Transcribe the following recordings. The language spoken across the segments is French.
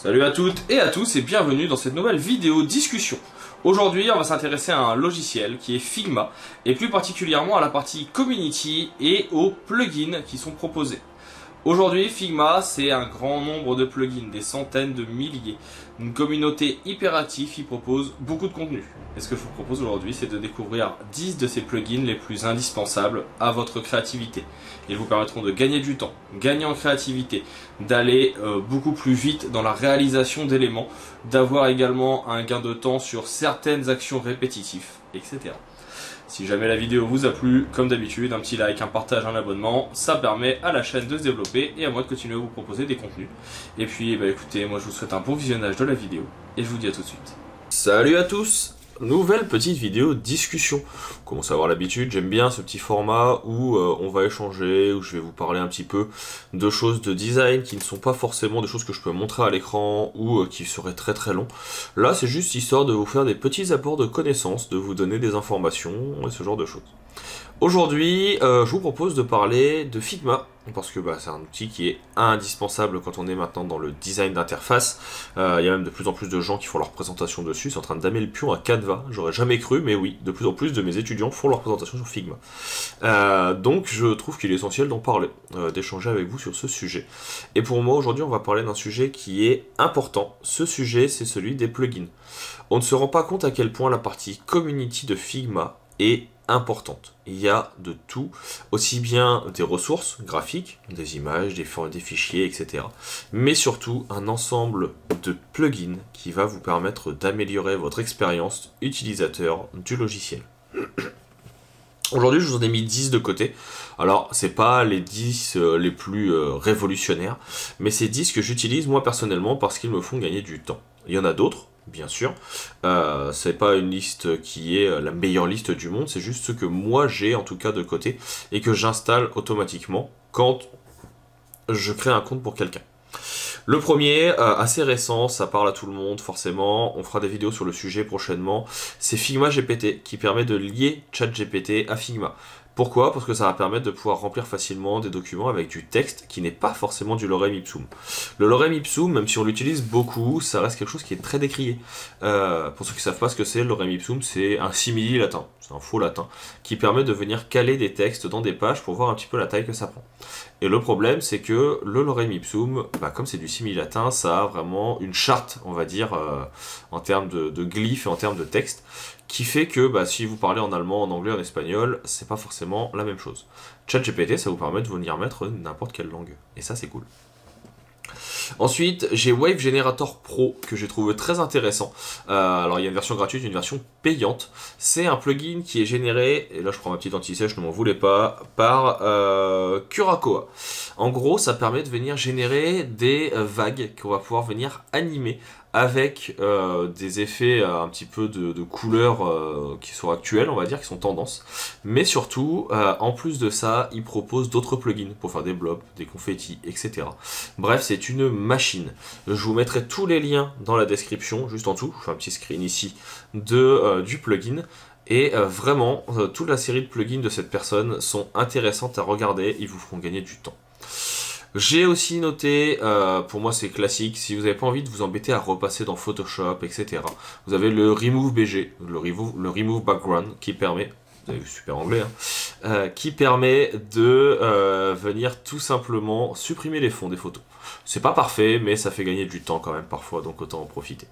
Salut à toutes et à tous et bienvenue dans cette nouvelle vidéo discussion. Aujourd'hui, on va s'intéresser à un logiciel qui est Figma et plus particulièrement à la partie community et aux plugins qui sont proposés. Aujourd'hui, Figma, c'est un grand nombre de plugins, des centaines de milliers. Une communauté hyper active qui propose beaucoup de contenu. Et ce que je vous propose aujourd'hui, c'est de découvrir 10 de ces plugins les plus indispensables à votre créativité. Ils vous permettront de gagner du temps, gagner en créativité, d'aller beaucoup plus vite dans la réalisation d'éléments, d'avoir également un gain de temps sur certaines actions répétitives, etc. Si jamais la vidéo vous a plu, comme d'habitude, un petit like, un partage, un abonnement, ça permet à la chaîne de se développer et à moi de continuer à vous proposer des contenus. Et puis, écoutez, moi je vous souhaite un bon visionnage de la vidéo et je vous dis à tout de suite. Salut à tous! Nouvelle petite vidéo discussion. Vous commencez à avoir l'habitude, j'aime bien ce petit format où on va échanger, où je vais vous parler un petit peu de choses de design qui ne sont pas forcément des choses que je peux montrer à l'écran ou qui seraient très très longs. Là c'est juste histoire de vous faire des petits apports de connaissances, de vous donner des informations et ce genre de choses. Aujourd'hui, je vous propose de parler de Figma, parce que c'est un outil qui est indispensable quand on est maintenant dans le design d'interface. Il y a même de plus en plus de gens qui font leur présentation dessus, c'est en train de damer le pion à Canva, j'aurais jamais cru, mais oui, de plus en plus de mes étudiants font leur présentation sur Figma. Donc je trouve qu'il est essentiel d'en parler, d'échanger avec vous sur ce sujet. Et pour moi, aujourd'hui, on va parler d'un sujet qui est important. Ce sujet, c'est celui des plugins. On ne se rend pas compte à quel point la partie community de Figma est importante. Il y a de tout, aussi bien des ressources graphiques, des images, des fichiers, etc. Mais surtout un ensemble de plugins qui va vous permettre d'améliorer votre expérience utilisateur du logiciel. Aujourd'hui, je vous en ai mis 10 de côté. Alors, c'est pas les 10 les plus révolutionnaires, mais c'est 10 que j'utilise moi personnellement parce qu'ils me font gagner du temps. Il y en a d'autres, bien sûr. C'est pas une liste qui est la meilleure liste du monde, c'est juste ce que moi j'ai en tout cas de côté et que j'installe automatiquement quand je crée un compte pour quelqu'un. Le premier, assez récent, ça parle à tout le monde forcément, on fera des vidéos sur le sujet prochainement, c'est Figma GPT qui permet de lier ChatGPT à Figma. Pourquoi? Parce que ça va permettre de pouvoir remplir facilement des documents avec du texte qui n'est pas forcément du lorem ipsum. Le lorem ipsum, même si on l'utilise beaucoup, ça reste quelque chose qui est très décrié. Pour ceux qui ne savent pas ce que c'est, le lorem ipsum, c'est un simili latin, c'est un faux latin, qui permet de venir caler des textes dans des pages pour voir un petit peu la taille que ça prend. Et le problème, c'est que le lorem ipsum, comme c'est du simili latin, ça a vraiment une charte, on va dire, en termes de glyphes et en termes de texte, qui fait que si vous parlez en allemand, en anglais, en espagnol, c'est pas forcément la même chose. ChatGPT, ça vous permet de venir mettre n'importe quelle langue, et ça c'est cool. Ensuite, j'ai Wave Generator Pro que j'ai trouvé très intéressant. Alors, il y a une version gratuite, une version payante. C'est un plugin qui est généré, et là je prends ma petite anti-sèche, ne m'en voulez pas, par Curacoa. En gros, ça permet de venir générer des vagues qu'on va pouvoir venir animer avec des effets un petit peu de couleurs qui sont actuelles, on va dire, qui sont tendances. Mais surtout, en plus de ça, il propose d'autres plugins pour faire des blobs, des confettis, etc. Bref, c'est une machine. Je vous mettrai tous les liens dans la description, juste en dessous. Je fais un petit screen ici du plugin. Et vraiment, toute la série de plugins de cette personne sont intéressantes à regarder. Ils vous feront gagner du temps. J'ai aussi noté, pour moi c'est classique, si vous n'avez pas envie de vous embêter à repasser dans Photoshop, etc. Vous avez le Remove BG, le Remove Background, qui permet, vous avez vu super anglais, qui permet de venir tout simplement supprimer les fonds des photos. C'est pas parfait, mais ça fait gagner du temps quand même parfois, donc autant en profiter.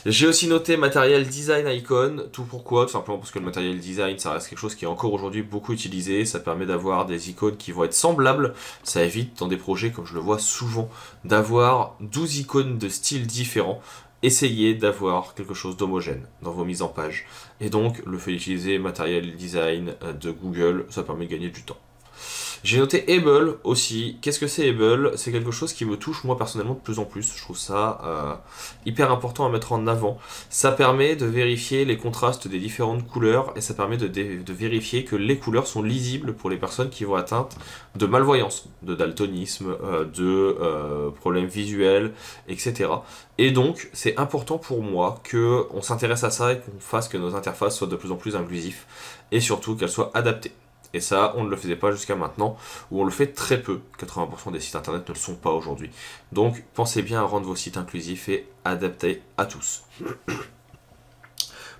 J'ai aussi noté Material Design Icon, tout pourquoi? Tout simplement parce que le Material Design, ça reste quelque chose qui est encore aujourd'hui beaucoup utilisé, ça permet d'avoir des icônes qui vont être semblables, ça évite dans des projets, comme je le vois souvent, d'avoir 12 icônes de styles différents. Essayez d'avoir quelque chose d'homogène dans vos mises en page. Et donc, le fait d'utiliser Material Design de Google, ça permet de gagner du temps. J'ai noté Able aussi. Qu'est-ce que c'est Able? C'est quelque chose qui me touche moi personnellement de plus en plus. Je trouve ça hyper important à mettre en avant. Ça permet de vérifier les contrastes des différentes couleurs et ça permet de vérifier que les couleurs sont lisibles pour les personnes qui vont atteintes de malvoyance, de daltonisme, de problèmes visuels, etc. Et donc c'est important pour moi qu'on s'intéresse à ça et qu'on fasse que nos interfaces soient de plus en plus inclusives et surtout qu'elles soient adaptées. Et ça, on ne le faisait pas jusqu'à maintenant, ou on le fait très peu. 80% des sites internet ne le sont pas aujourd'hui. Donc, pensez bien à rendre vos sites inclusifs et adaptés à tous.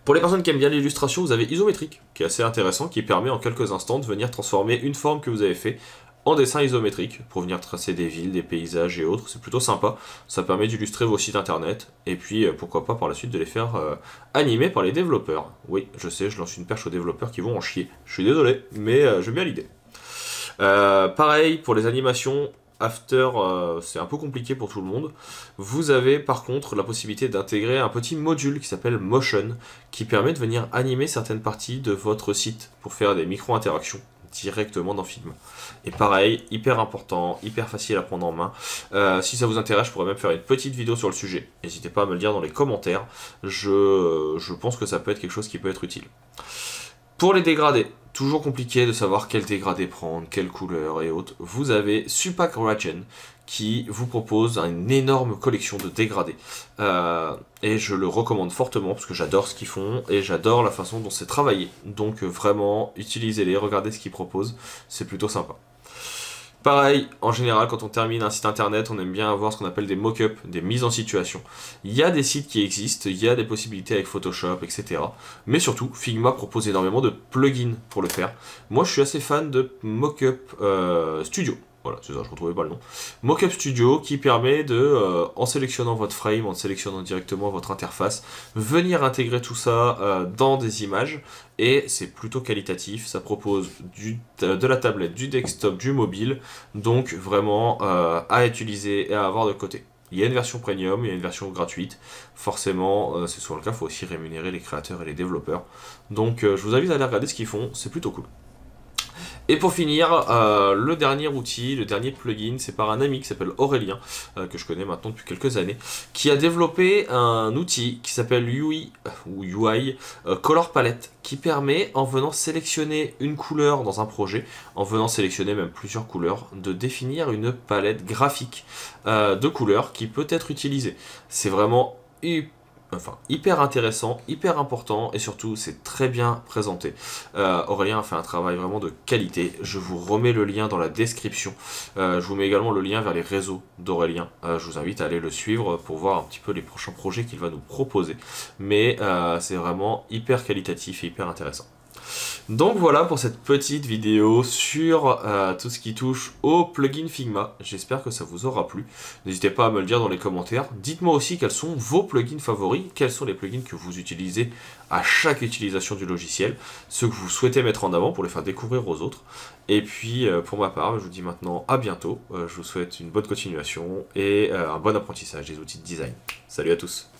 Pour les personnes qui aiment bien l'illustration, vous avez Isométrique, qui est assez intéressant, qui permet en quelques instants de venir transformer une forme que vous avez fait en dessin isométrique, pour venir tracer des villes, des paysages et autres. C'est plutôt sympa, ça permet d'illustrer vos sites internet, et puis pourquoi pas par la suite de les faire animer par les développeurs. Oui, je sais, je lance une perche aux développeurs qui vont en chier. Je suis désolé, mais j'aime bien l'idée. Pareil, pour les animations, After, c'est un peu compliqué pour tout le monde. Vous avez par contre la possibilité d'intégrer un petit module qui s'appelle Motion, qui permet de venir animer certaines parties de votre site pour faire des micro-interactions directement dans Figma. Et pareil, hyper important, hyper facile à prendre en main. Si ça vous intéresse, je pourrais même faire une petite vidéo sur le sujet. N'hésitez pas à me le dire dans les commentaires. Je pense que ça peut être quelque chose qui peut être utile. Pour les dégradés, toujours compliqué de savoir quel dégradé prendre, quelle couleur et autres. Vous avez Supac Ragen qui vous propose une énorme collection de dégradés. Et je le recommande fortement parce que j'adore ce qu'ils font et j'adore la façon dont c'est travaillé. Donc vraiment, utilisez-les, regardez ce qu'ils proposent, c'est plutôt sympa. Pareil, en général, quand on termine un site internet, on aime bien avoir ce qu'on appelle des mock-ups, des mises en situation. Il y a des sites qui existent, il y a des possibilités avec Photoshop, etc. Mais surtout, Figma propose énormément de plugins pour le faire. Moi, je suis assez fan de Mockup Studio. Voilà, c'est ça, je ne retrouvais pas le nom. Mockup Studio qui permet de, en sélectionnant votre frame, en sélectionnant directement votre interface, venir intégrer tout ça dans des images. Et c'est plutôt qualitatif, ça propose de la tablette, du desktop, du mobile. Donc vraiment à utiliser et à avoir de côté. Il y a une version premium, il y a une version gratuite. Forcément, c'est souvent le cas, il faut aussi rémunérer les créateurs et les développeurs. Donc je vous invite à aller regarder ce qu'ils font, c'est plutôt cool. Et pour finir, le dernier outil, le dernier plugin, c'est par un ami qui s'appelle Aurélien, que je connais maintenant depuis quelques années, qui a développé un outil qui s'appelle UI Color Palette, qui permet, en venant sélectionner une couleur dans un projet, en venant sélectionner même plusieurs couleurs, de définir une palette graphique de couleurs qui peut être utilisée. C'est vraiment hyper intéressant, hyper important et surtout c'est très bien présenté. Aurélien a fait un travail vraiment de qualité. Je vous remets le lien dans la description. Je vous mets également le lien vers les réseaux d'Aurélien. Je vous invite à aller le suivre pour voir un petit peu les prochains projets qu'il va nous proposer. Mais c'est vraiment hyper qualitatif et hyper intéressant. Donc voilà pour cette petite vidéo sur tout ce qui touche au plugin Figma. J'espère que ça vous aura plu. N'hésitez pas à me le dire dans les commentaires. Dites-moi aussi quels sont vos plugins favoris, quels sont les plugins que vous utilisez à chaque utilisation du logiciel, ceux que vous souhaitez mettre en avant pour les faire découvrir aux autres. Et puis pour ma part, je vous dis maintenant à bientôt. Je vous souhaite une bonne continuation et un bon apprentissage des outils de design. Salut à tous!